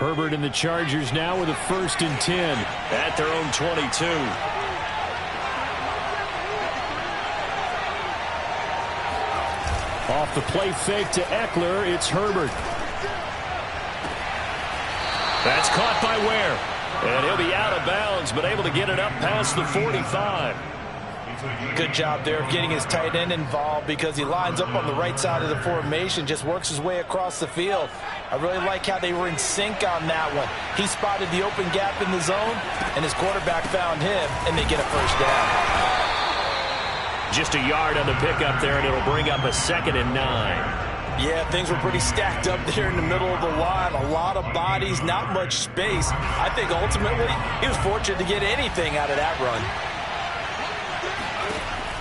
Herbert and the Chargers now with a 1st and 10 at their own 22. Off the play fake to Eckler, it's Herbert. That's caught by Ware. And he'll be out of bounds, but able to get it up past the 45. Good job there of getting his tight end involved because he lines up on the right side of the formation, just works his way across the field. I really like how they were in sync on that one. He spotted the open gap in the zone, and his quarterback found him, and they get a 1st down. Just a yard on the pickup there, and it'll bring up a 2nd and 9. Yeah, things were pretty stacked up there in the middle of the line. A lot of bodies, not much space. I think ultimately he was fortunate to get anything out of that run.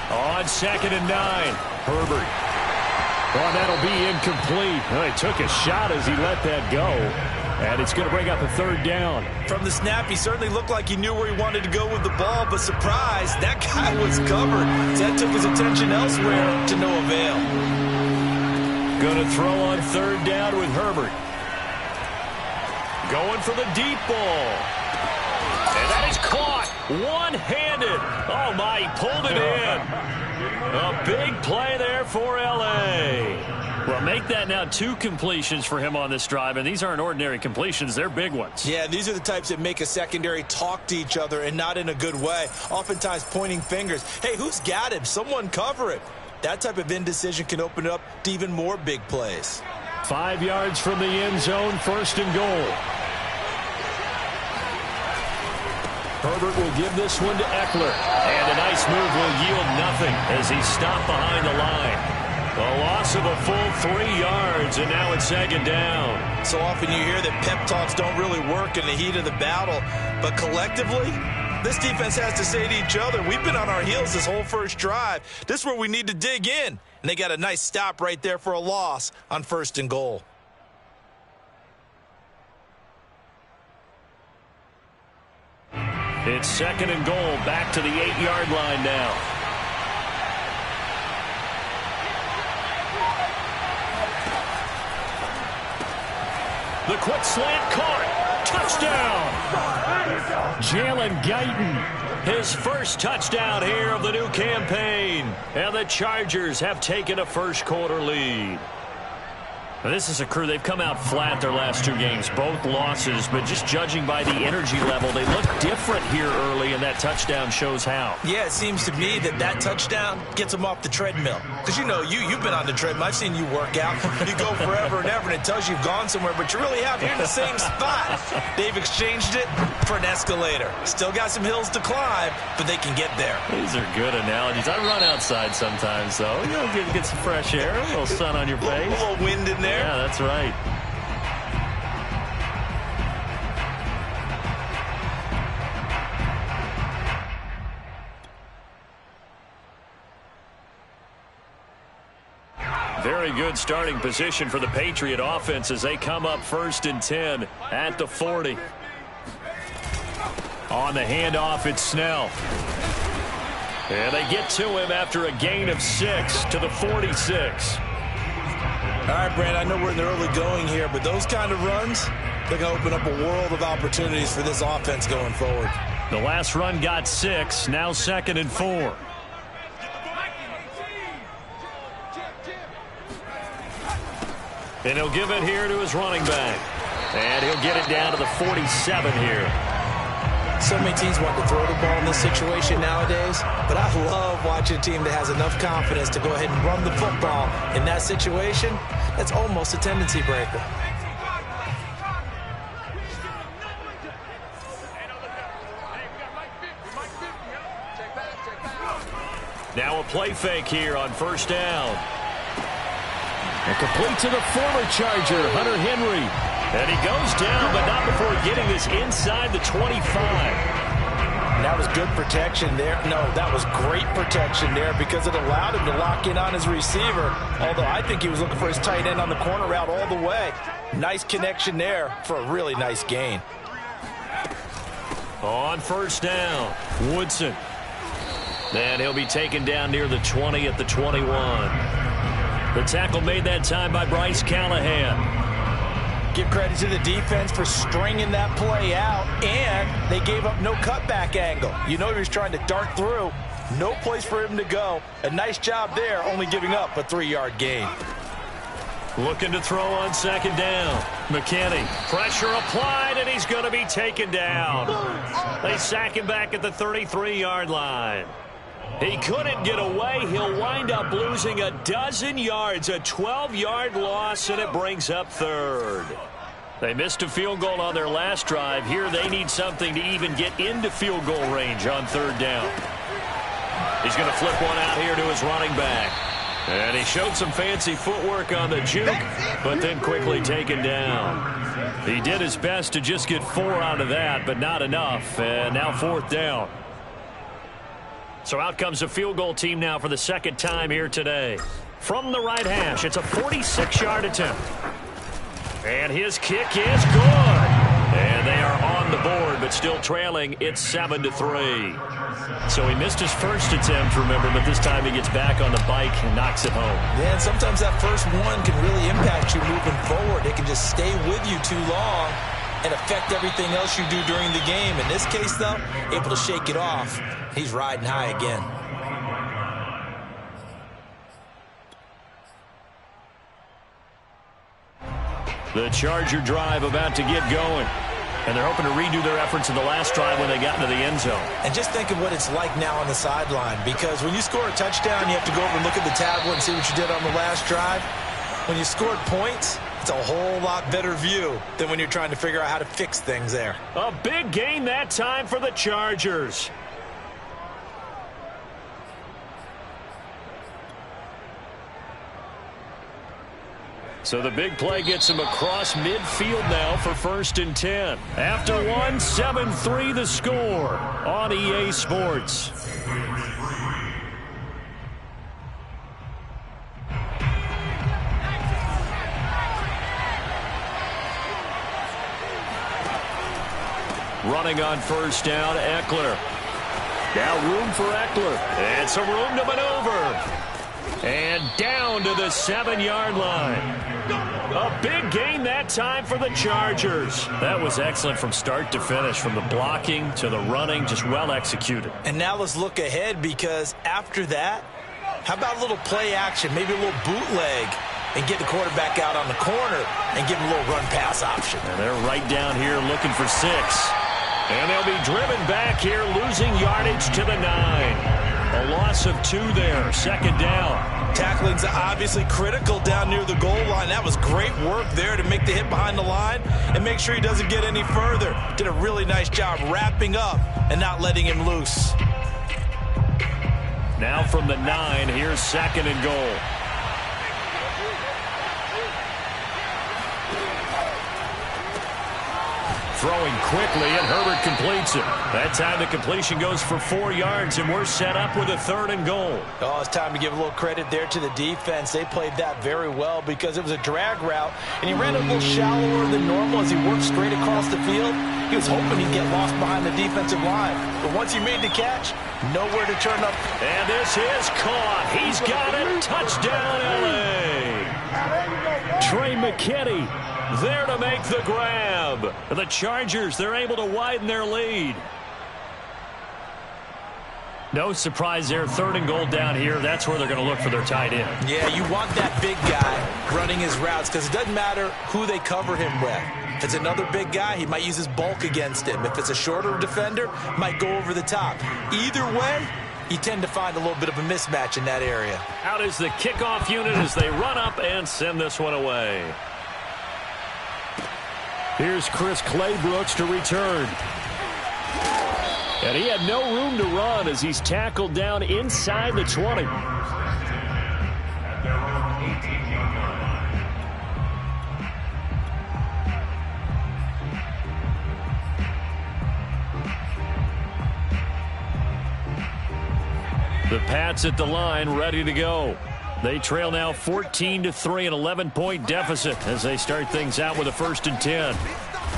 On 2nd and 9, Herbert. Oh, that'll be incomplete. Well, he took a shot as he let that go. And it's going to bring up a 3rd down. From the snap, he certainly looked like he knew where he wanted to go with the ball, but surprise, that guy was covered. So that took his attention elsewhere to no avail. Going to throw on 3rd down with Herbert. Going for the deep ball. And that is caught one-handed. Oh, my, he pulled it in. A big play there for L.A. Well, make that now 2 completions for him on this drive, and these aren't ordinary completions. They're big ones. Yeah, these are the types that make a secondary talk to each other and not in a good way, oftentimes pointing fingers. Hey, who's got him? Someone cover it. That type of indecision can open it up to even more big plays. 5 yards from the end zone, 1st and goal. Herbert will give this one to Eckler. And a nice move will yield nothing as he's stopped behind the line. A loss of a full 3 yards, and now it's 2nd down. So often you hear that pep talks don't really work in the heat of the battle, but collectively, this defense has to say to each other, we've been on our heels this whole first drive. This is where we need to dig in. And they got a nice stop right there for a loss on 1st and goal. It's 2nd and goal, back to the 8-yard line now. The quick slant caught. Touchdown. Jalen Guyton, his first touchdown here of the new campaign. And the Chargers have taken a first-quarter lead. Now, this is a crew, they've come out flat their last 2 games, both losses, but just judging by the energy level, they look different here early, and that touchdown shows how. Yeah, it seems to me that touchdown gets them off the treadmill. Because, you know, you've been on the treadmill. I've seen you work out. You go forever and ever, and it tells you you've gone somewhere, but you really have. You're in the same spot. They've exchanged it for an escalator. Still got some hills to climb, but they can get there. These are good analogies. I run outside sometimes, though. You know, get some fresh air, a little sun on your face. A little wind in there. Yeah, that's right. Very good starting position for the Patriot offense as they come up 1st and 10 at the 40. On the handoff, it's Snell. And they get to him after a gain of 6 to the 46. All right, Brand, I know we're in the early going here, but those kind of runs, they're going to open up a world of opportunities for this offense going forward. The last run got 6, now 2nd and 4. And he'll give it here to his running back. And he'll get it down to the 47 here. So many teams want to throw the ball in this situation nowadays, but I love watching a team that has enough confidence to go ahead and run the football. In that situation, that's almost a tendency breaker. Now a play fake here on 1st down. And complete to the former Charger, Hunter Henry. And he goes down, but not before getting this inside the 25. That was good protection there. No, that was great protection there because it allowed him to lock in on his receiver. Although I think he was looking for his tight end on the corner route all the way. Nice connection there for a really nice gain. On 1st down, Woodson. And he'll be taken down near the 20 at the 21. The tackle made that time by Bryce Callahan. Give credit to the defense for stringing that play out, and they gave up no cutback angle. You know he was trying to dart through. No place for him to go. A nice job there, only giving up a 3-yard gain. Looking to throw on second down. McKinney, pressure applied, and he's going to be taken down. They sack him back at the 33-yard line. He couldn't get away. He'll wind up losing a dozen yards, a 12-yard loss, and it brings up third. They missed a field goal on their last drive. Here they need something to even get into field goal range on third down. He's going to flip one out here to his running back. And he showed some fancy footwork on the juke, but then quickly taken down. He did his best to just get 4 out of that, but not enough. And now fourth down. So out comes the field goal team now for the second time here today. From the right hash, it's a 46-yard attempt. And his kick is good. And they are on the board, but still trailing. It's 7-3. So he missed his first attempt, remember, but this time he gets back on the bike and knocks it home. Yeah, and sometimes that first one can really impact you moving forward. It can just stay with you too long and affect everything else you do during the game. In this case, though, able to shake it off. He's riding high again. The Charger drive about to get going. And they're hoping to redo their efforts in the last drive when they got into the end zone. And just think of what it's like now on the sideline. Because when you score a touchdown, you have to go over and look at the tablet and see what you did on the last drive. When you scored points, it's a whole lot better view than when you're trying to figure out how to fix things there. A big gain that time for the Chargers. So the big play gets him across midfield now for 1st and 10. After one, 7-3 the score on EA Sports. Running on first down, Eckler. Now room for Eckler. And some room to maneuver. And down to the 7-yard line. A big gain that time for the Chargers. That was excellent from start to finish, from the blocking to the running, just well executed. And now let's look ahead, because after that, how about a little play action, maybe a little bootleg, and get the quarterback out on the corner and give him a little run-pass option. And they're right down here looking for 6. And they'll be driven back here, losing yardage to the 9. A loss of 2 there, 2nd down. Tackling's obviously critical down near the goal line. That was great work there to make the hit behind the line and make sure he doesn't get any further. Did a really nice job wrapping up and not letting him loose. Now from the 9, here's 2nd and goal. Throwing quickly, and Herbert completes it. That time the completion goes for 4 yards, and we're set up with a 3rd and goal. Oh, it's time to give a little credit there to the defense. They played that very well because it was a drag route, and he ran a little shallower than normal as he worked straight across the field. He was hoping he'd get lost behind the defensive line. But once he made the catch, nowhere to turn up. And this is caught. He's got it. Touchdown, L.A. Trey McKinney there to make the grab. The Chargers, they're able to widen their lead. No surprise there, 3rd and goal down here. That's where they're going to look for their tight end. Yeah, you want that big guy running his routes because it doesn't matter who they cover him with. If it's another big guy, he might use his bulk against him. If it's a shorter defender, might go over the top. Either way, you tend to find a little bit of a mismatch in that area. Out is the kickoff unit as they run up and send this one away. Here's Chris Claybrooks to return. And he had no room to run as he's tackled down inside the 20. The Pats at the line, ready to go. They trail now 14-3, an 11-point deficit as they start things out with a 1st and 10.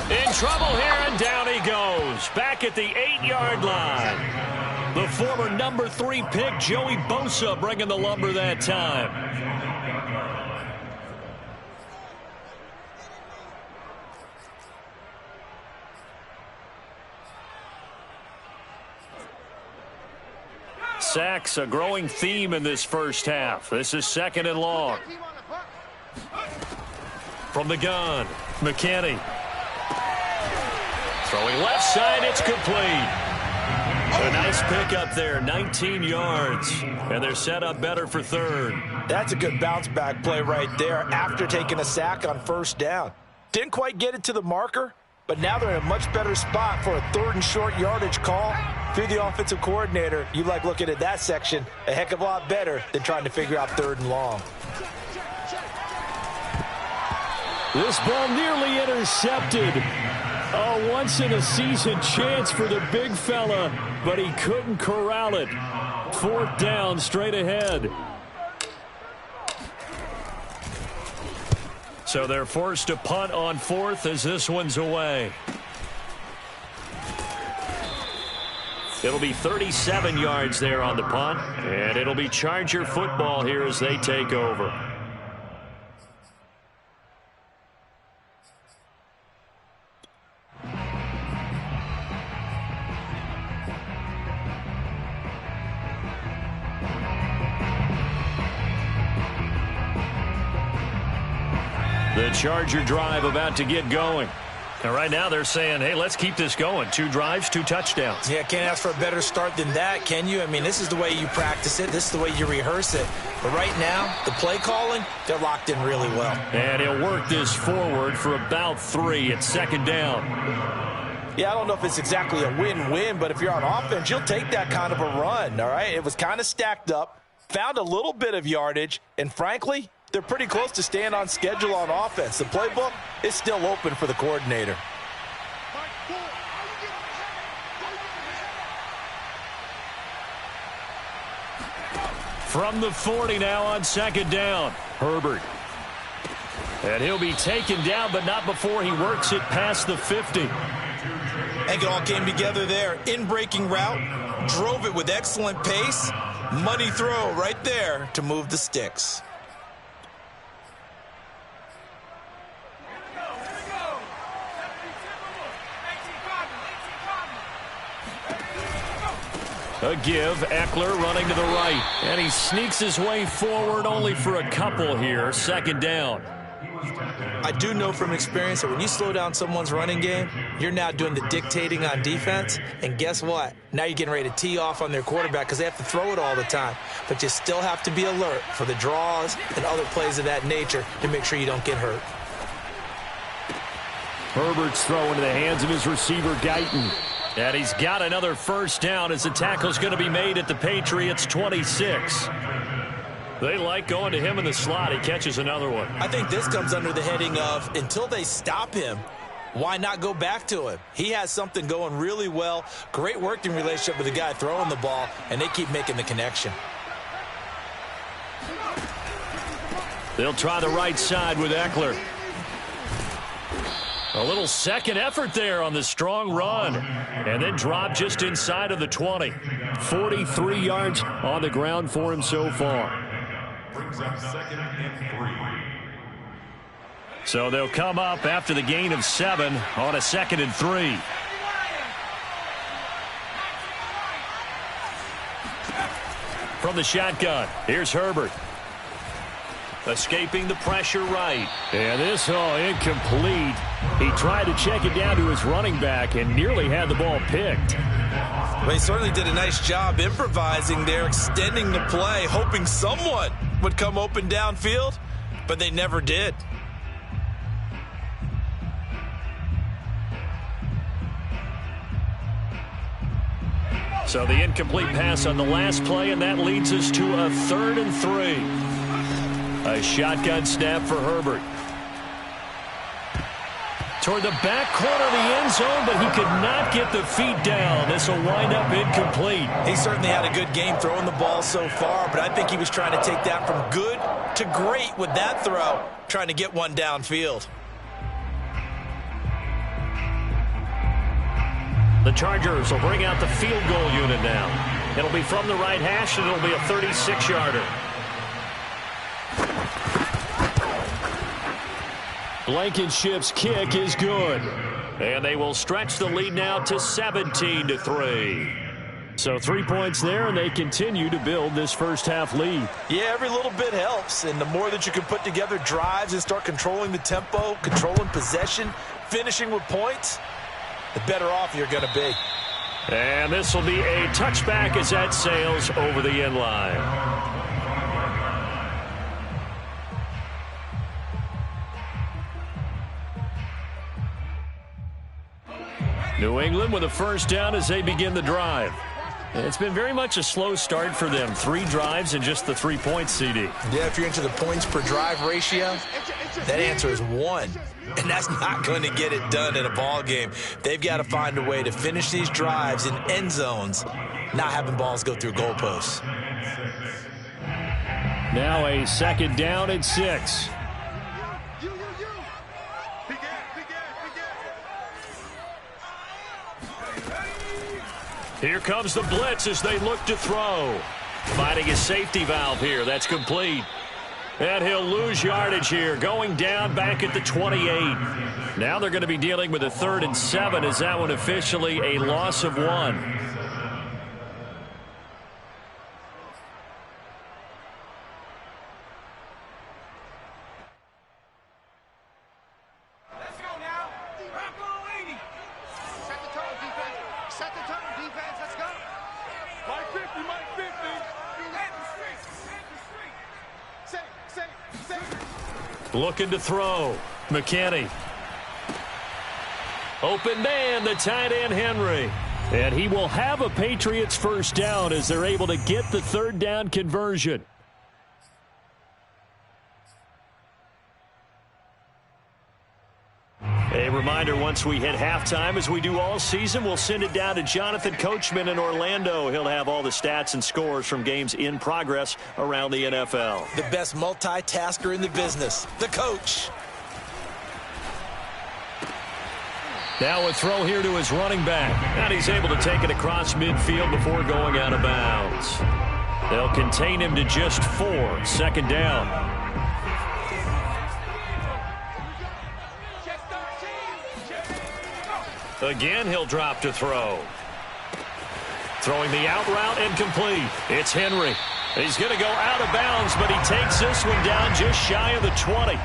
In trouble here, and down he goes. Back at the 8-yard line. The former number 3 pick, Joey Bosa, bringing the lumber that time. sacks a growing theme in this first half. This is 2nd and long. From the gun, McKinney. Throwing left side, it's complete. A nice pickup there, 19 yards. And they're set up better for 3rd. That's a good bounce-back play right there after taking a sack on 1st down. Didn't quite get it to the marker, but now they're in a much better spot for a 3rd and short yardage call. If you're the offensive coordinator, you like looking at that section a heck of a lot better than trying to figure out 3rd and long. This ball nearly intercepted. A once-in-a-season chance for the big fella, but he couldn't corral it. 4th down, straight ahead. So they're forced to punt on 4th as this one's away. It'll be 37 yards there on the punt, and it'll be Charger football here as they take over. The Charger drive about to get going. And right now they're saying, hey, let's keep this going. 2 drives, 2 touchdowns. Yeah, can't ask for a better start than that, can you? I mean, this is the way you practice it. This is the way you rehearse it. But right now, the play calling, they're locked in really well. And he'll work this forward for about 3 at 2nd down. Yeah, I don't know if it's exactly a win-win, but if you're on offense, you'll take that kind of a run, all right? It was kind of stacked up, found a little bit of yardage, and frankly, they're pretty close to staying on schedule on offense. The playbook is still open for the coordinator. From the 40 now on 2nd down, Herbert. And he'll be taken down, but not before he works it past the 50. I think it all came together there. In-breaking route, drove it with excellent pace. Money throw right there to move the sticks. A give, Eckler running to the right. And he sneaks his way forward only for a couple here. 2nd down. I do know from experience that when you slow down someone's running game, you're now doing the dictating on defense. And guess what? Now you're getting ready to tee off on their quarterback because they have to throw it all the time. But you still have to be alert for the draws and other plays of that nature to make sure you don't get hurt. Herbert's throw into the hands of his receiver, Guyton. And he's got another 1st down as the tackle's going to be made at the Patriots' 26. They like going to him in the slot. He catches another one. I think this comes under the heading of until they stop him, why not go back to him? He has something going really well. Great working relationship with the guy throwing the ball, and they keep making the connection. They'll try the right side with Eckler. A little second effort there on the strong run. And then drop just inside of the 20. 43 yards on the ground for him so far. Brings up 2nd and 3. So they'll come up after the gain of 7 on a 2nd and 3. From the shotgun, here's Herbert. Escaping the pressure right. And this, incomplete. He tried to check it down to his running back and nearly had the ball picked. Well, he certainly did a nice job improvising there, extending the play, hoping someone would come open downfield, but they never did. So the incomplete pass on the last play, and that leads us to a 3rd and 3. A shotgun snap for Herbert. Toward the back corner of the end zone, but he could not get the feet down. This will wind up incomplete. He certainly had a good game throwing the ball so far, but I think he was trying to take that from good to great with that throw, trying to get one downfield. The Chargers will bring out the field goal unit now. It'll be from the right hash, and it'll be a 36-yarder. Blankenship's kick is good. And they will stretch the lead now to 17-3. So 3 points there, and they continue to build this first half lead. Yeah, every little bit helps, and the more that you can put together drives and start controlling the tempo, controlling possession, finishing with points, the better off you're going to be. And this will be a touchback as that sails over the end line. New England with a first down as they begin the drive. It's been very much a slow start for them. 3 drives and just the 3 points, CD. Yeah, if you're into the points per drive ratio, that answer is 1. And that's not going to get it done in a ball game. They've got to find a way to finish these drives in end zones, not having balls go through goalposts. Now a second down and 6. Here comes the blitz as they look to throw. Finding his safety valve here. That's complete. And he'll lose yardage here, going down back at the 28. Now they're going to be dealing with a 3rd and 7 as that one officially a loss of 1. Looking to throw. McKinney. Open man, the tight end Henry. And he will have a Patriots first down as they're able to get the 3rd down conversion. A reminder, once we hit halftime, as we do all season, we'll send it down to Jonathan Coachman in Orlando. He'll have all the stats and scores from games in progress around the NFL. The best multitasker in the business, the coach. Now a throw here to his running back. And he's able to take it across midfield before going out of bounds. They'll contain him to just 4. 2nd down. Again, he'll drop to throw. Throwing the out route incomplete. It's Henry. He's going to go out of bounds, but he takes this one down just shy of the 20.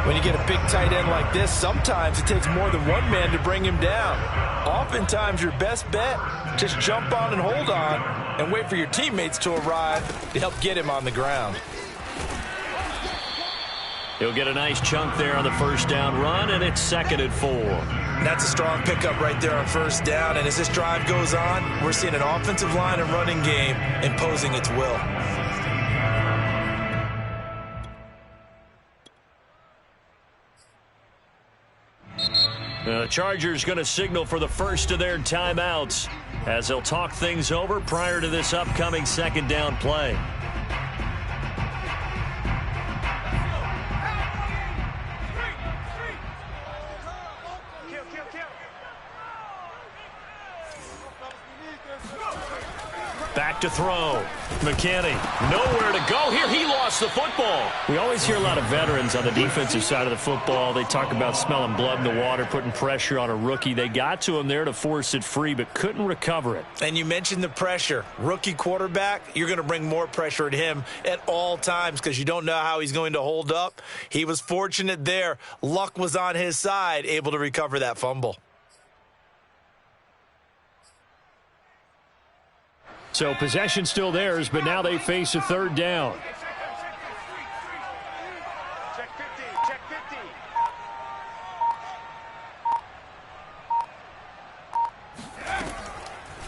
When you get a big tight end like this, sometimes it takes more than one man to bring him down. Oftentimes, your best bet, just jump on and hold on and wait for your teammates to arrive to help get him on the ground. He'll get a nice chunk there on the first down run, and it's 2nd and 4. That's a strong pickup right there on first down, and as this drive goes on, we're seeing an offensive line and running game imposing its will. The Chargers going to signal for the first of their timeouts as they'll talk things over prior to this upcoming 2nd down play. Back to throw. McKinney, nowhere to go here. He lost the football. We always hear a lot of veterans on the defensive side of the football. They talk about smelling blood in the water, putting pressure on a rookie. They got to him there to force it free, but couldn't recover it. And you mentioned the pressure. Rookie quarterback, you're going to bring more pressure at him at all times because you don't know how he's going to hold up. He was fortunate there. Luck was on his side, able to recover that fumble. So possession still theirs, but now they face a 3rd down. Check 50, check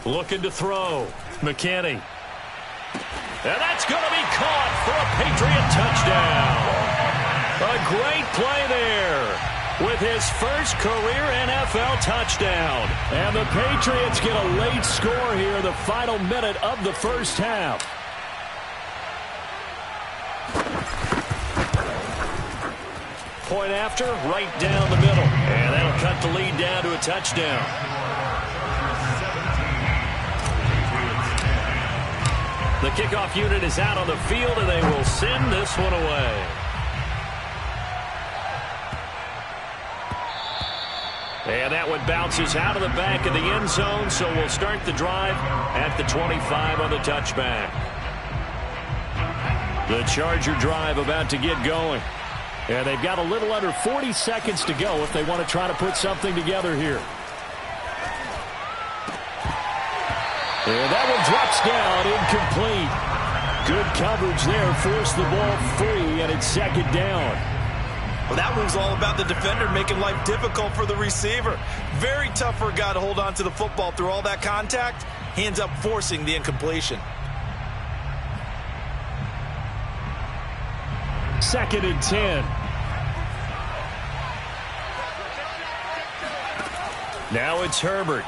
50. Looking to throw. McKinney. And that's going to be caught for a Patriot touchdown. A great play there with his first career NFL touchdown. And the Patriots get a late score here in the final minute of the first half. Point after, right down the middle. And that'll cut the lead down to a touchdown. The kickoff unit is out on the field, and they will send this one away. And that one bounces out of the back of the end zone, so we'll start the drive at the 25 on the touchback. The Charger drive about to get going. And they've got a little under 40 seconds to go if they want to try to put something together here. And that one drops down, incomplete. Good coverage there, forced the ball free, and it's second down. Well, that one's all about the defender making life difficult for the receiver. Very tough for a guy to hold on to the football through all that contact. He ends up forcing the incompletion. Second and 10. Now it's Herbert.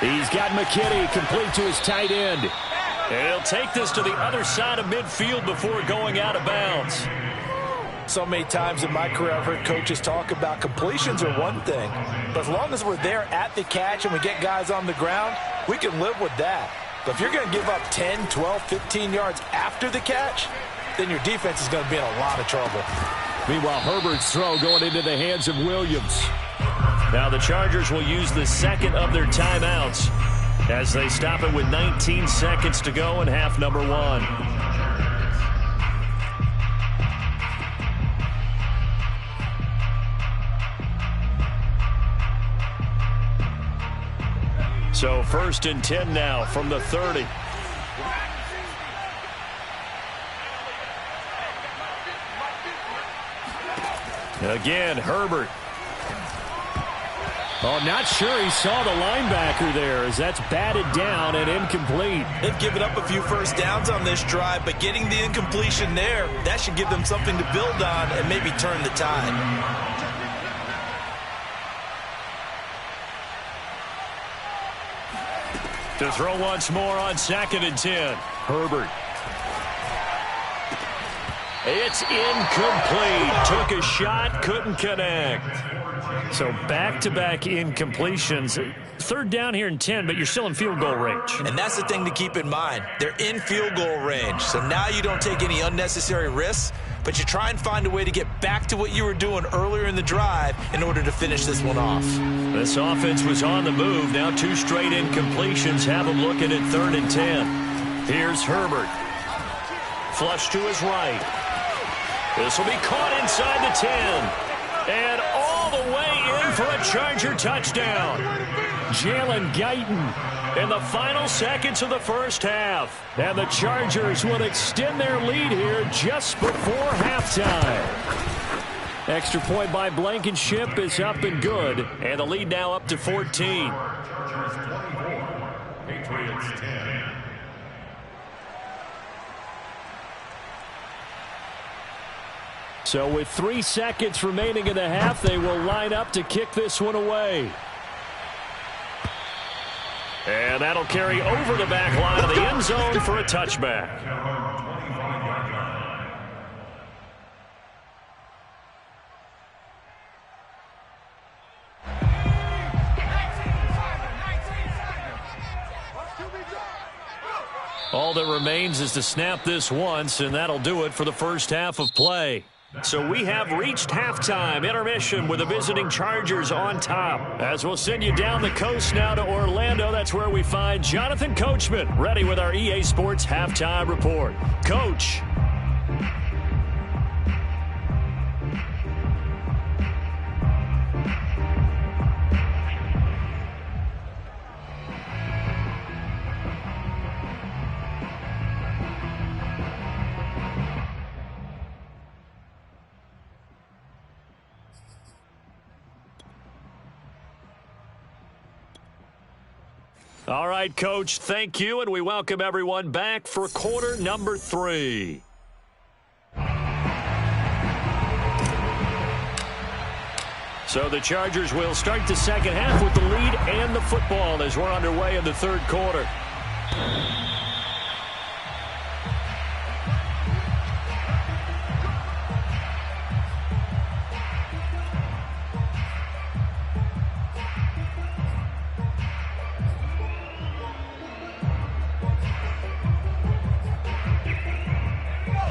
He's got McKinney complete to his tight end. And he'll take this to the other side of midfield before going out of bounds. So many times in my career I've heard coaches talk about completions are one thing, but as long as we're there at the catch and we get guys on the ground, we can live with that. But if you're going to give up 10, 12, 15 yards after the catch, then your defense is going to be in a lot of trouble. Meanwhile, Herbert's throw going into the hands of Williams. Now the Chargers will use the second of their timeouts as they stop it with 19 seconds to go in half number one. So first and 10 now from the 30. Again, Herbert. Oh, not sure he saw the linebacker there as that's batted down and incomplete. They've given up a few first downs on this drive, but getting the incompletion there, that should give them something to build on and maybe turn the tide. To throw once more on second and 10. Herbert. It's incomplete. Took a shot, couldn't connect. So back-to-back incompletions. Third down here in 10, but you're still in field goal range. And that's the thing to keep in mind. They're in field goal range. So now you don't take any unnecessary risks, but you try and find a way to get back to what you were doing earlier in the drive in order to finish this one off. This offense was on the move. Now two straight incompletions have them looking at third and 10. Here's Herbert. Flush to his right. This will be caught inside the 10. And all the way in for a Charger touchdown. Jalen Guyton in the final seconds of the first half. And the Chargers will extend their lead here just before halftime. Extra point by Blankenship is up and good. And the lead now up to 14. Patriots 10. So with 3 seconds remaining in the half, they will line up to kick this one away. And that'll carry over the back line of the end zone for a touchback. All that remains is to snap this once, and that'll do it for the first half of play. So we have reached halftime intermission with the visiting Chargers on top. As we'll send you down the coast now to Orlando, that's where we find Jonathan Coachman ready with our EA Sports halftime report. Coach. All right, Coach, thank you, and we welcome everyone back for quarter number 3. So the Chargers will start the second half with the lead and the football as we're underway in the third quarter.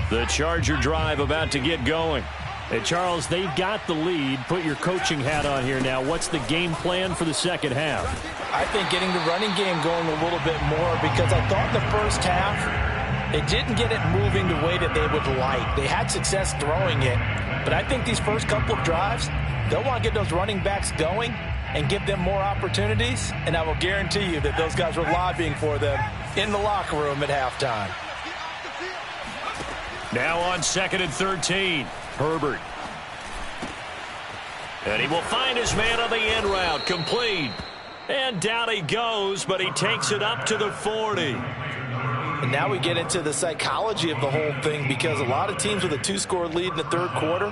The Charger drive about to get going. And Charles, they've got the lead. Put your coaching hat on here now. What's the game plan for the second half? I think getting the running game going a little bit more, because I thought in the first half they didn't get it moving the way that they would like. They had success throwing it, but I think these first couple of drives, they'll want to get those running backs going and give them more opportunities, and I will guarantee you that those guys were lobbying for them in the locker room at halftime. Now on 2nd and 13, Herbert. And he will find his man on the end route, complete. And down he goes, but he takes it up to the 40. And now we get into the psychology of the whole thing, because a lot of teams with a 2-score lead in the third quarter,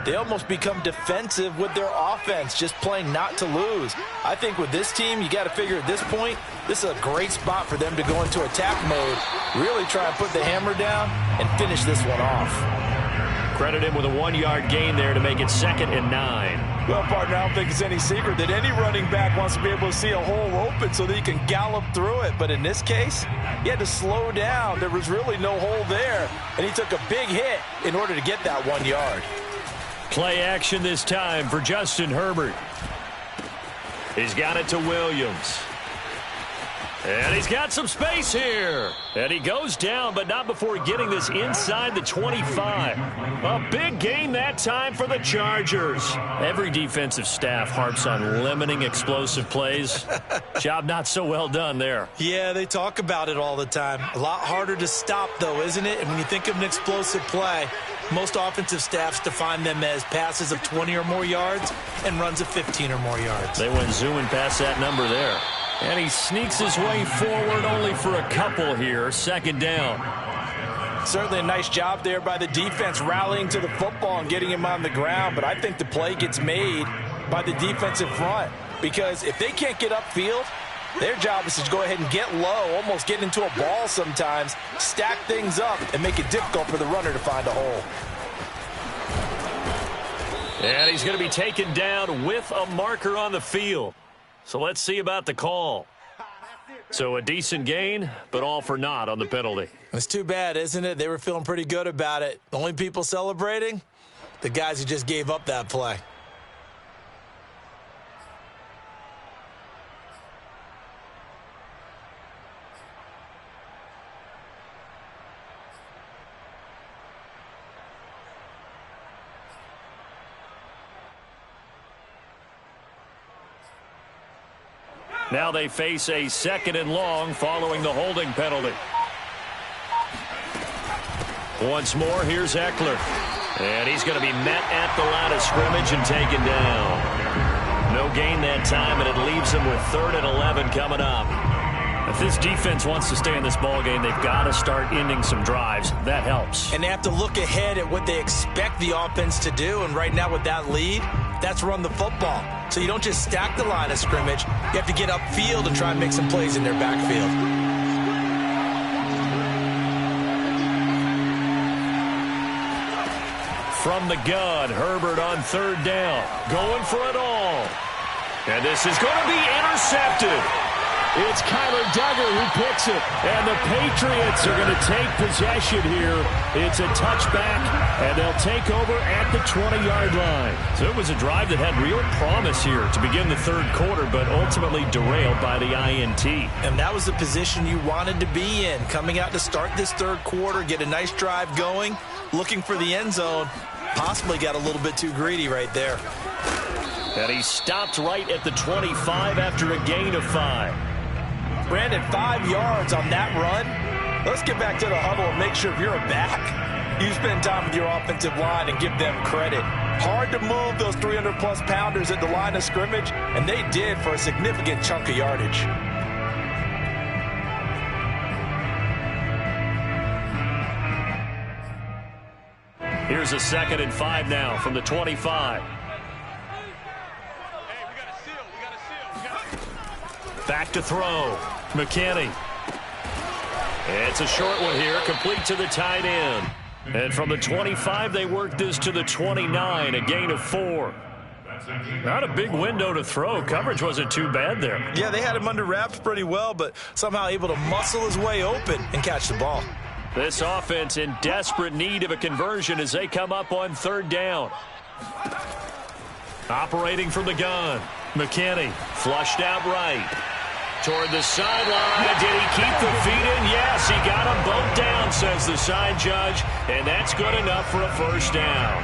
they almost become defensive with their offense, just playing not to lose. I think with this team, you got to figure at this point, this is a great spot for them to go into attack mode, really try and put the hammer down and finish this one off. Credit him with a 1-yard gain there to make it 2nd and 9. Well, partner, I don't think it's any secret that any running back wants to be able to see a hole open so that he can gallop through it. But in this case, he had to slow down. There was really no hole there, and he took a big hit in order to get that 1 yard. Play action this time for Justin Herbert. He's got it to Williams. And he's got some space here. And he goes down, but not before getting this inside the 25. A big gain that time for the Chargers. Every defensive staff harps on limiting explosive plays. Job not so well done there. Yeah, they talk about it all the time. A lot harder to stop, though, isn't it? And when you think of an explosive play, most offensive staffs define them as passes of 20 or more yards and runs of 15 or more yards. They went zooming past that number there. And he sneaks his way forward only for a couple here. 2nd down. Certainly a nice job there by the defense rallying to the football and getting him on the ground. But I think the play gets made by the defensive front, because if they can't get upfield, their job is to go ahead and get low, almost get into a ball sometimes, stack things up, and make it difficult for the runner to find a hole. And he's going to be taken down with a marker on the field. So let's see about the call. So a decent gain, but all for naught on the penalty. It's too bad, isn't it? They were feeling pretty good about it. The only people celebrating, the guys who just gave up that play. Now they face a 2nd and long following the holding penalty. Once more, here's Eckler. And he's going to be met at the line of scrimmage and taken down. No gain that time, and it leaves him with 3rd and 11 coming up. If this defense wants to stay in this ballgame, they've got to start ending some drives. That helps. And they have to look ahead at what they expect the offense to do. And right now with that lead, that's run the football. So you don't just stack the line of scrimmage. You have to get upfield and try and make some plays in their backfield. From the gun, Herbert on 3rd down. Going for it all. And this is going to be intercepted. It's Kyler Duggar who picks it, and the Patriots are going to take possession here. It's a touchback, and they'll take over at the 20-yard line. So it was a drive that had real promise here to begin the third quarter, but ultimately derailed by the INT. And that was the position you wanted to be in, coming out to start this third quarter, get a nice drive going, looking for the end zone. Possibly got a little bit too greedy right there. And he stopped right at the 25 after a gain of 5. Brandon, 5 yards on that run. Let's get back to the huddle and make sure if you're a back, you spend time with your offensive line and give them credit. Hard to move those 300-plus pounders at the line of scrimmage, and they did for a significant chunk of yardage. Here's a 2nd and 5 now from the 25. Back to throw. McKinney. It's a short one here, complete to the tight end. And from the 25, they work this to the 29, a gain of 4. Not a big window to throw. Coverage wasn't too bad there. Yeah, they had him under wraps pretty well, but somehow able to muscle his way open and catch the ball. This offense in desperate need of a conversion as they come up on 3rd down. Operating from the gun. McKinney flushed out right. Toward the sideline. Did he keep the feet in? Yes, he got them both down, says the side judge. And that's good enough for a 1st down.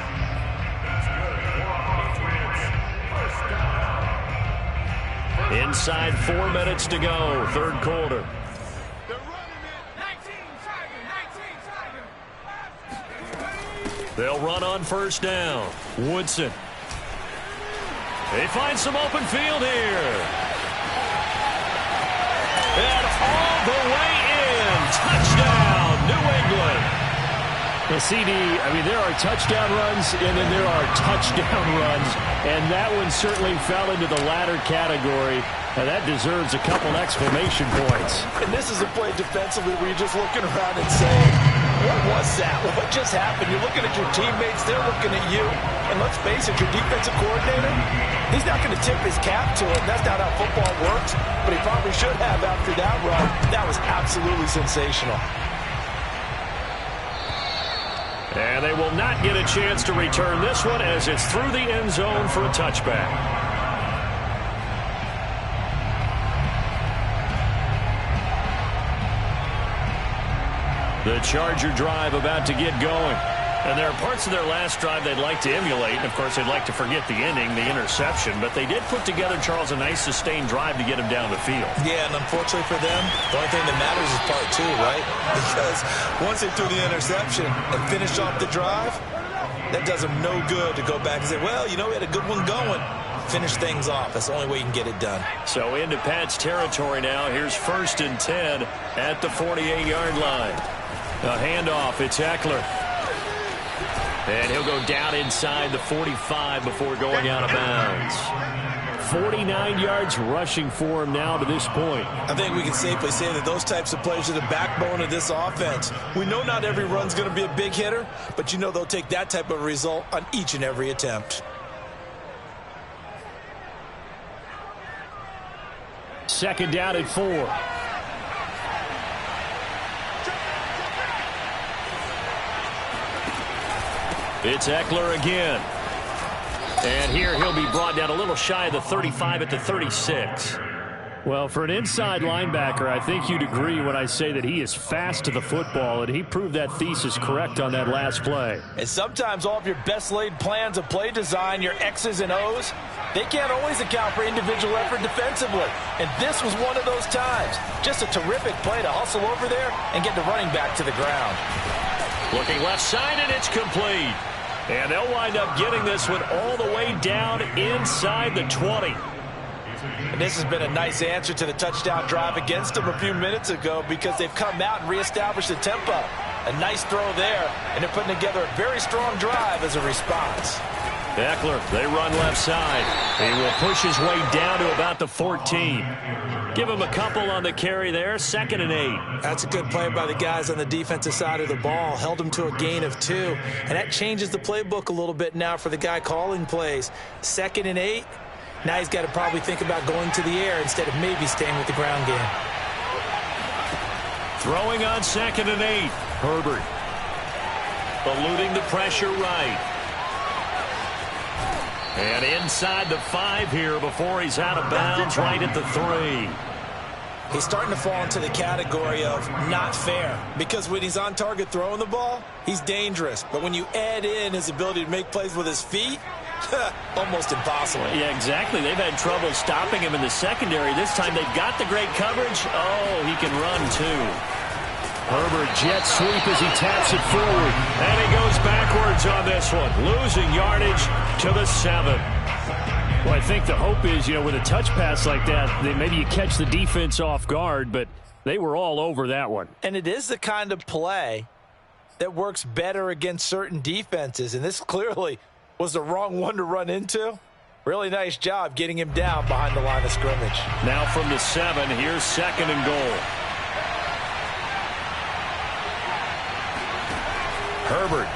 Inside 4 minutes to go, 3rd quarter. They'll run on 1st down. Woodson. They find some open field here. And all the way in. Touchdown, New England. Well, CD, I mean, there are touchdown runs, and then there are touchdown runs. And that one certainly fell into the latter category. Now, that deserves a couple exclamation points. And this is a play defensively where you're just looking around and saying, what was that? What just happened? You're looking at your teammates. They're looking at you. And let's face it, your defensive coordinator, he's not going to tip his cap to it. That's not how football works. But he probably should have after that run. That was absolutely sensational. And they will not get a chance to return this one as it's through the end zone for a touchback. The Charger drive about to get going. And there are parts of their last drive they'd like to emulate. And, of course, they'd like to forget the ending, the interception. But they did put together, Charles, a nice sustained drive to get him down the field. Yeah, and unfortunately for them, the only thing that matters is part 2, right? Because once they threw the interception and finished off the drive, that does them no good to go back and say, well, you know, we had a good one going. Finish things off. That's the only way you can get it done. So into Pat's territory now. Here's 1st and 10 at the 48-yard line. A handoff. It's Eckler. And he'll go down inside the 45 before going out of bounds. 49 yards rushing for him now to this point. I think we can safely say that those types of plays are the backbone of this offense. We know not every run's going to be a big hitter, but you know they'll take that type of result on each and every attempt. 2nd down at 4. It's Eckler again. And here he'll be brought down a little shy of the 35 at the 36. Well, for an inside linebacker, I think you'd agree when I say that he is fast to the football, and he proved that thesis correct on that last play. And sometimes all of your best laid plans of play design, your X's and O's, they can't always account for individual effort defensively. And this was one of those times. Just a terrific play to hustle over there and get the running back to the ground. Looking left side, and it's complete. And they'll wind up getting this one all the way down inside the 20. And this has been a nice answer to the touchdown drive against them a few minutes ago because they've come out and reestablished the tempo. A nice throw there, and they're putting together a very strong drive as a response. Eckler, they run left side. He will push his way down to about the 14. Give him a couple on the carry there, 2nd and 8. That's a good play by the guys on the defensive side of the ball. Held him to a gain of 2. And that changes the playbook a little bit now for the guy calling plays. 2nd and 8. Now he's got to probably think about going to the air instead of maybe staying with the ground game. Throwing on 2nd and 8. Herbert. Eluding the pressure right. And inside the 5 here before he's out of bounds right at the 3. He's starting to fall into the category of not fair because when he's on target throwing the ball, he's dangerous. But when you add in his ability to make plays with his feet, almost impossible. Yeah, exactly. They've had trouble stopping him in the secondary. This time they've got the great coverage. Oh, he can run too. Herbert jet sweep as he taps it forward. And he goes backwards on this one, losing yardage to the 7. Well, I think the hope is, you know, with a touch pass like that, maybe you catch the defense off guard, but they were all over that one. And it is the kind of play that works better against certain defenses, and this clearly was the wrong one to run into. Really nice job getting him down behind the line of scrimmage. Now from the 7, here's 2nd and goal. Herbert.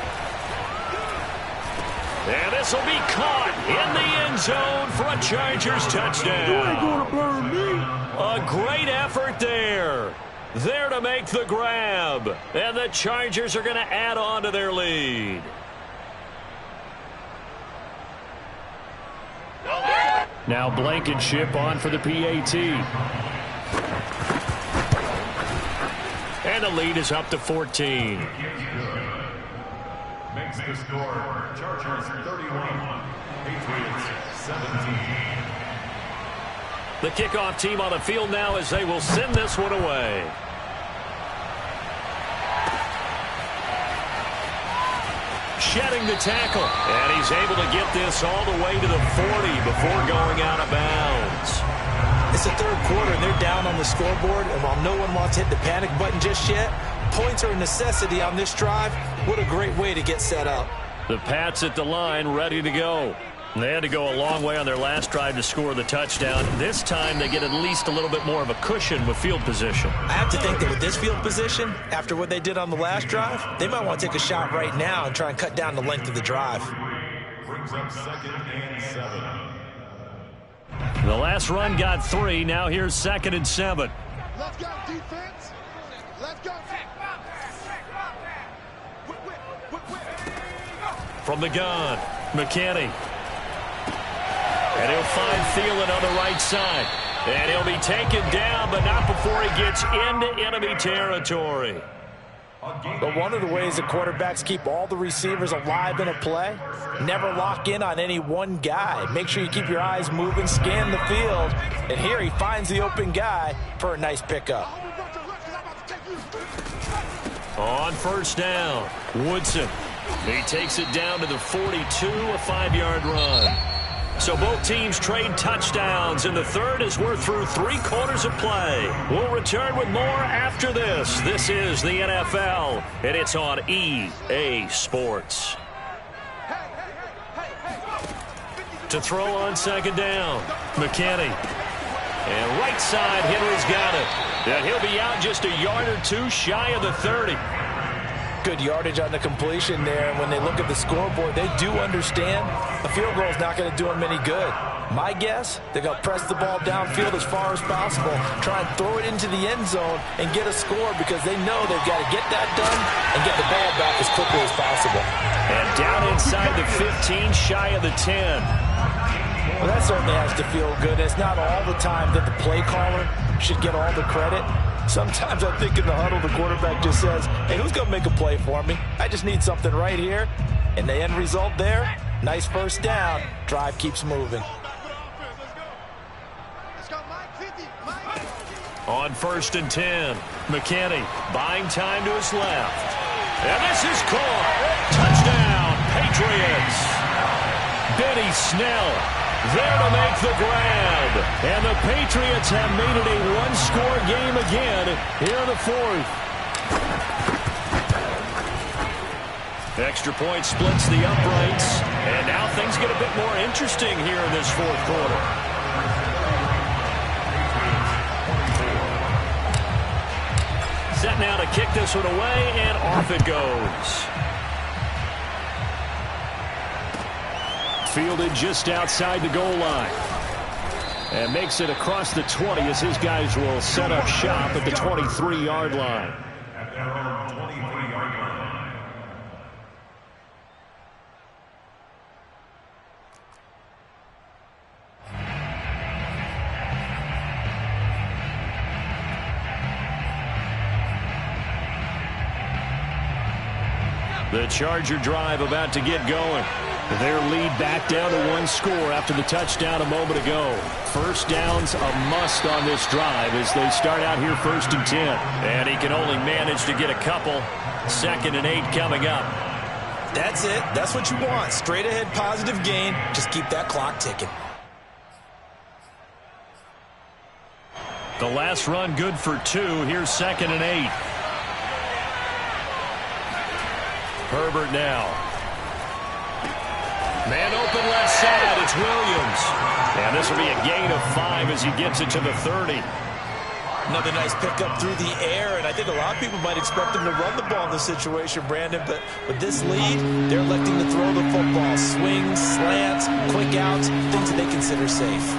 And this will be caught in the end zone for a Chargers touchdown. You ain't gonna burn me. A great effort there. there to make the grab. And the Chargers are going to add on to their lead. Now Blankenship on for the PAT. And the lead is up to 14. Makes the score Chargers 31, Patriots 17. The kickoff team on the field now as they will send this one away. Shedding the tackle, and he's able to get this all the way to the 40 before going out of bounds. It's the third quarter, and they're down on the scoreboard, and while no one wants to hit the panic button just yet, points are a necessity on this drive. What a great way to get set up. The Pats at the line, ready to go. They had to go a long way on their last drive to score the touchdown. This time they get at least a little bit more of a cushion with field position. I have to think that with this field position, after what they did on the last drive, they might want to take a shot right now and try and cut down the length of the drive. Brings up 2nd and 7. The last run got 3. Now here's 2nd and 7. Let's go, defense. Let's go. From the gun, McKinney. And he'll find Thielen on the right side. And he'll be taken down, but not before he gets into enemy territory. But one of the ways that quarterbacks keep all the receivers alive in a play, never lock in on any one guy. Make sure you keep your eyes moving, scan the field. And here he finds the open guy for a nice pickup. On first down, Woodson. He takes it down to the 42, a 5-yard run. So both teams trade touchdowns, and the third as we're through 3 quarters of play. We'll return with more after this. This is the NFL, and it's on EA Sports. To throw on 2nd down, McKinney. And right side, Henry's got it. And he'll be out just a yard or 2 shy of the 30. Good yardage on the completion there. And when they look at the scoreboard, they do understand a field goal is not going to do them any good. My guess, they're going to press the ball downfield as far as possible, try and throw it into the end zone and get a score because they know they've got to get that done and get the ball back as quickly as possible. And down inside the 15, shy of the 10. Well, that certainly has to feel good. It's not all the time that the play caller should get all the credit. Sometimes I think in the huddle, the quarterback just says, hey, who's going to make a play for me? I just need something right here. And the end result there, nice first down. Drive keeps moving. On 1st and 10, McKinney buying time to his left. And this is caught. Touchdown, Patriots. Benny Snell there to make the grab. And the Patriots have made it a one-score game again here in the 4th. Extra point splits the uprights. And now things get a bit more interesting here in this 4th quarter. Set now to kick this one away, and off it goes. Fielded just outside the goal line. And makes it across the 20 as his guys will set up shop at the 23-yard line. At their own 23-yard line. The Charger drive about to get going. Their lead back down to 1 score after the touchdown a moment ago. First down's a must on this drive as they start out here 1st and 10. And he can only manage to get a couple. 2nd and 8 coming up. That's it. That's what you want. Straight ahead positive gain. Just keep that clock ticking. The last run good for 2. Here's 2nd and 8. Herbert now. Man open left side. It's Williams. And this will be a gain of 5 as he gets it to the 30. Another nice pickup through the air, and I think a lot of people might expect them to run the ball in this situation, Brandon, but with this lead, they're electing to throw the football. Swings, slants, quick outs, things that they consider safe.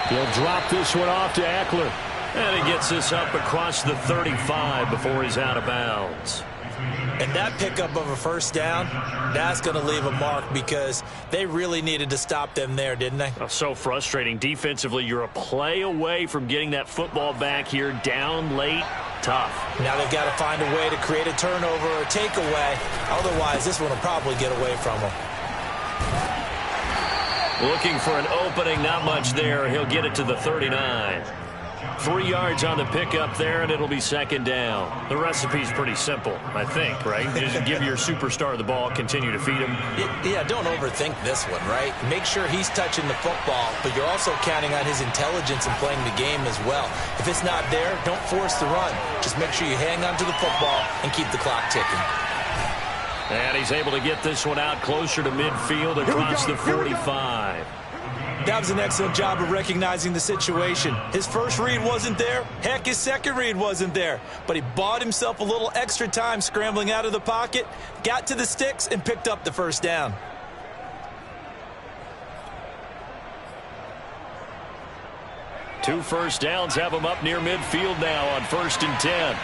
He'll drop this one off to Eckler. And he gets this up across the 35 before he's out of bounds. And that pickup of a first down, that's going to leave a mark because they really needed to stop them there, didn't they? Oh, so frustrating. Defensively, you're a play away from getting that football back here down late. Tough. Now they've got to find a way to create a turnover or a takeaway. Otherwise, this one will probably get away from them. Looking for an opening, not much there. He'll get it to the 39. 3 yards on the pickup there, and it'll be second down. The recipe's pretty simple, I think, right? Just give your superstar the ball, continue to feed him. Yeah, don't overthink this one, right? Make sure he's touching the football, but you're also counting on his intelligence in playing the game as well. If it's not there, don't force the run. Just make sure you hang on to the football and keep the clock ticking. And he's able to get this one out closer to midfield across the 45. That was an excellent job of recognizing the situation. His first read wasn't there. Heck, his second read wasn't there. But he bought himself a little extra time scrambling out of the pocket, got to the sticks, and picked up the first down. Two first downs have him up near midfield now on 1st and 10.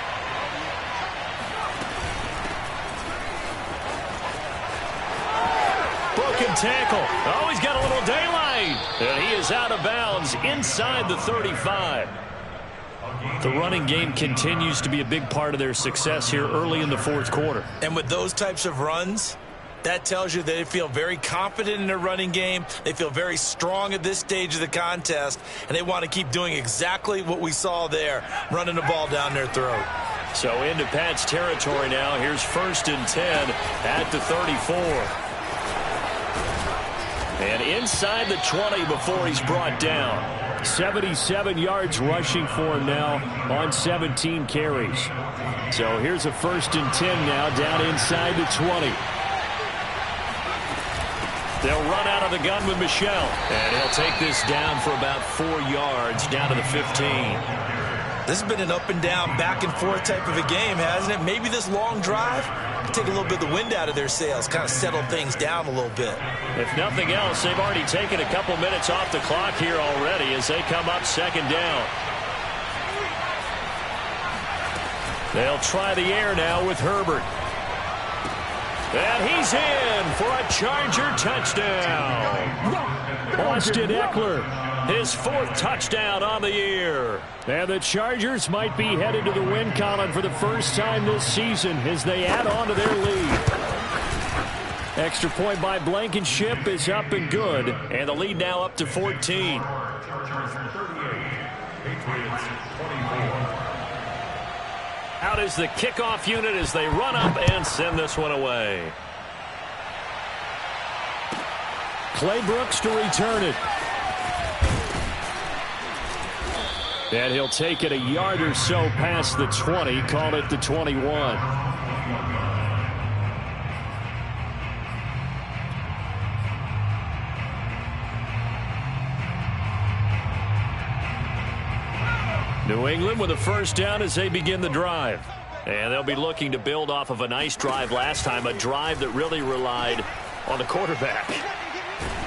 Broken tackle. Oh, he's got a little daylight. And he is out of bounds inside the 35. The running game continues to be a big part of their success here early in the fourth quarter. And with those types of runs, that tells you they feel very confident in their running game. They feel very strong at this stage of the contest, and they want to keep doing exactly what we saw there, running the ball down their throat. So into Pat's territory now. Here's 1st and 10 at the 34. And inside the 20 before he's brought down. 77 yards rushing for him now on 17 carries. So here's a 1st and 10 now down inside the 20. They'll run out of the gun with Michel. And he'll take this down for about 4 yards down to the 15. This has been an up and down, back and forth type of a game, hasn't it? Maybe this long drive can take a little bit of the wind out of their sails, kind of settle things down a little bit. If nothing else, they've already taken a couple minutes off the clock here already as they come up second down. They'll try the air now with Herbert. And he's in for a Charger touchdown. Austin Eckler, his 4th touchdown on the year. And the Chargers might be headed to the win column for the first time this season as they add on to their lead. Extra point by Blankenship is up and good. And the lead now up to 14. Out is the kickoff unit as they run up and send this one away. Clay Brooks to return it. And he'll take it a yard or so past the 20, call it the 21. New England with a first down as they begin the drive. And they'll be looking to build off of a nice drive last time, a drive that really relied on the quarterback.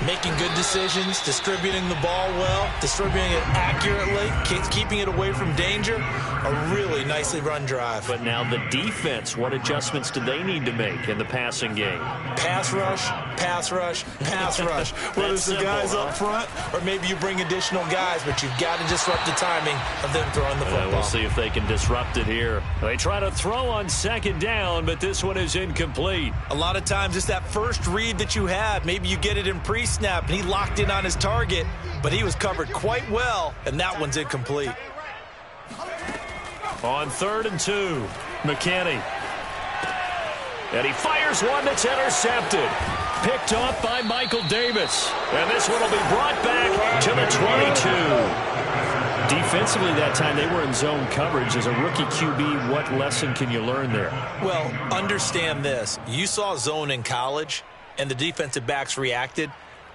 Making good decisions, distributing the ball well, distributing it accurately, keeping it away from danger. A really nicely run drive. But now the defense, what adjustments do they need to make in the passing game? Pass rush, pass rush, pass rush. Whether it's the guys up front or maybe you bring additional guys, but you've got to disrupt the timing of them throwing the football. We'll see if they can disrupt it here. They try to throw on second down, but this one is incomplete. A lot of times it's that first read that you have. Maybe you get it in pre-snap and he locked in on his target, but he was covered quite well, and that one's incomplete. On 3rd and 2, McKinney. And he fires one that's intercepted. Picked off by Michael Davis. And this one will be brought back to the 22. Defensively that time, they were in zone coverage. As a rookie QB, what lesson can you learn there? Well, understand this. You saw zone in college, and the defensive backs reacted,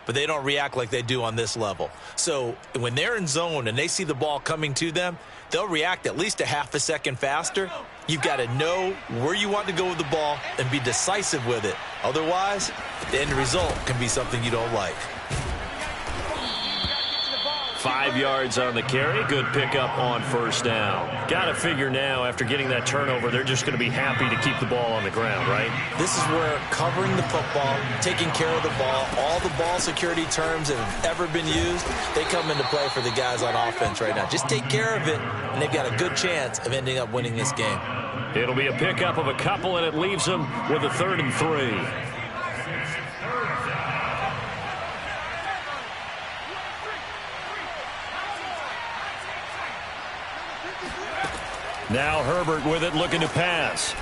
but they don't react like they do on this level. So when they're in zone and they see the ball coming to them, they'll react at least a half a second faster. You've got to know where you want to go with the ball and be decisive with it. Otherwise, the end result can be something you don't like. 5 yards on the carry. Good pickup on first down. Got to figure now, after getting that turnover, they're just going to be happy to keep the ball on the ground, right? This is where covering the football, taking care of the ball, all the ball security terms that have ever been used, they come into play for the guys on offense right now. Just take care of it, and they've got a good chance of ending up winning this game. It'll be a pickup of a couple, and it leaves them with a 3rd and 3. Now Herbert with it, looking to pass.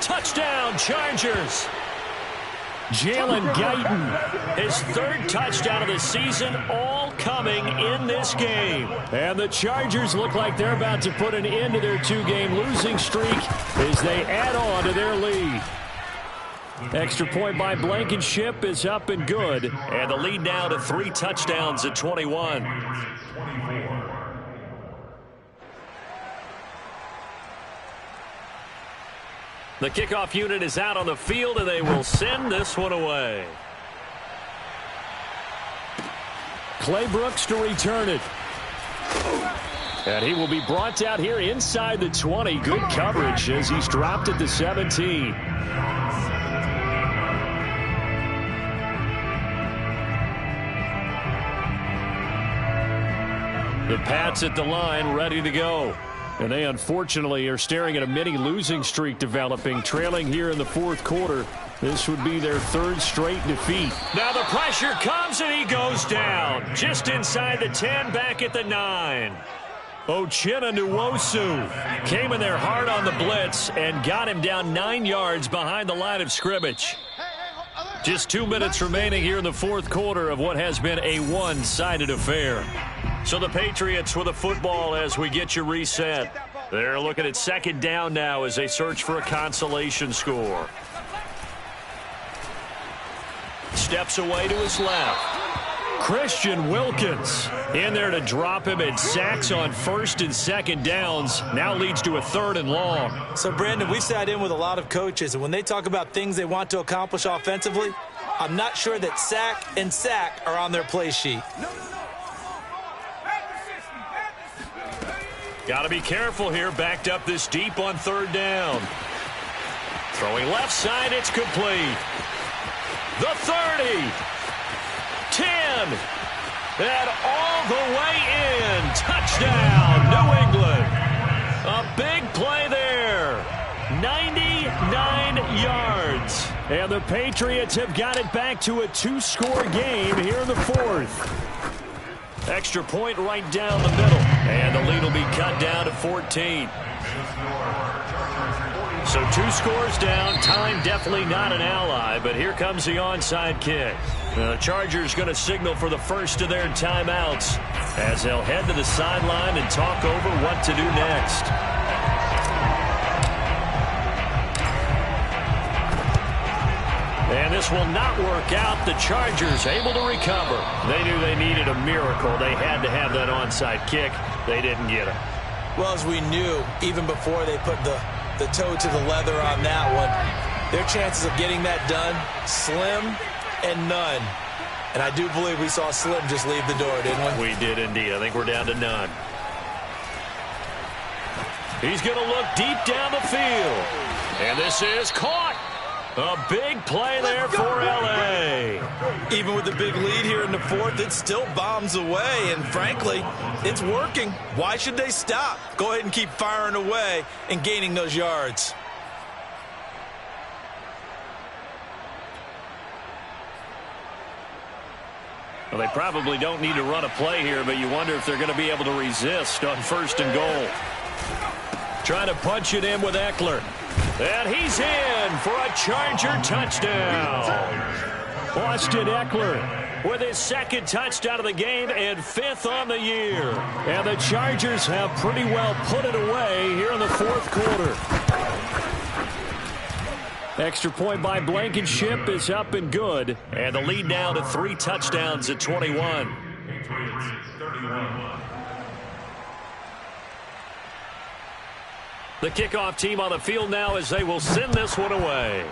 Touchdown, Chargers. Jalen Guyton, his 3rd touchdown of the season, all coming in this game. And the Chargers look like they're about to put an end to their 2-game losing streak as they add on to their lead. Extra point by Blankenship is up and good. And the lead now to 3 touchdowns at 21. The kickoff unit is out on the field, and they will send this one away. Clay Brooks to return it. And he will be brought out here inside the 20. Good coverage as he's dropped at the 17. The Pats at the line, ready to go. And they unfortunately are staring at a mini losing streak developing, trailing here in the 4th quarter. This would be their 3rd straight defeat. Now the pressure comes and he goes down. Just inside the 10, back at the 9. Uchenna Nwosu came in there hard on the blitz and got him down 9 yards behind the line of scrimmage. Just 2 minutes remaining here in the 4th quarter of what has been a one-sided affair. So the Patriots with a football as we get you reset. They're looking at 2nd down now as they search for a consolation score. Steps away to his left. Christian Wilkins in there to drop him, and sacks on 1st and 2nd downs. Now leads to a 3rd and long. So, Brandon, we sat in with a lot of coaches, and when they talk about things they want to accomplish offensively, I'm not sure that sack and sack are on their play sheet. Got to be careful here, backed up this deep on 3rd down. Throwing left side, it's complete. The 30. 10. And all the way in. Touchdown, New England. A big play there. 99 yards. And the Patriots have got it back to a 2-score game here in the 4th. Extra point right down the middle. And the lead will be cut down to 14. So 2 scores down. Time definitely not an ally, but here comes the onside kick. The Chargers going to signal for the first of their timeouts as they'll head to the sideline and talk over what to do next. And this will not work out. The Chargers able to recover. They knew they needed a miracle. They had to have that onside kick. They didn't get it. Well, as we knew, even before they put the toe to the leather on that one, their chances of getting that done, slim and none. And I do believe we saw Slim just leave the door, didn't we? We did indeed. I think we're down to none. He's going to look deep down the field. And this is caught. A big play there for L.A. Even with the big lead here in the 4th, it still bombs away. And frankly, it's working. Why should they stop? Go ahead and keep firing away and gaining those yards. Well, they probably don't need to run a play here, but you wonder if they're going to be able to resist on 1st and goal. Trying to punch it in with Eckler. And he's in for a Charger touchdown. Austin Eckler with his 2nd touchdown of the game and 5th on the year. And the Chargers have pretty well put it away here in the 4th quarter. Extra point by Blankenship is up and good. And the lead now to 3 touchdowns at 21. The kickoff team on the field now as they will send this one away.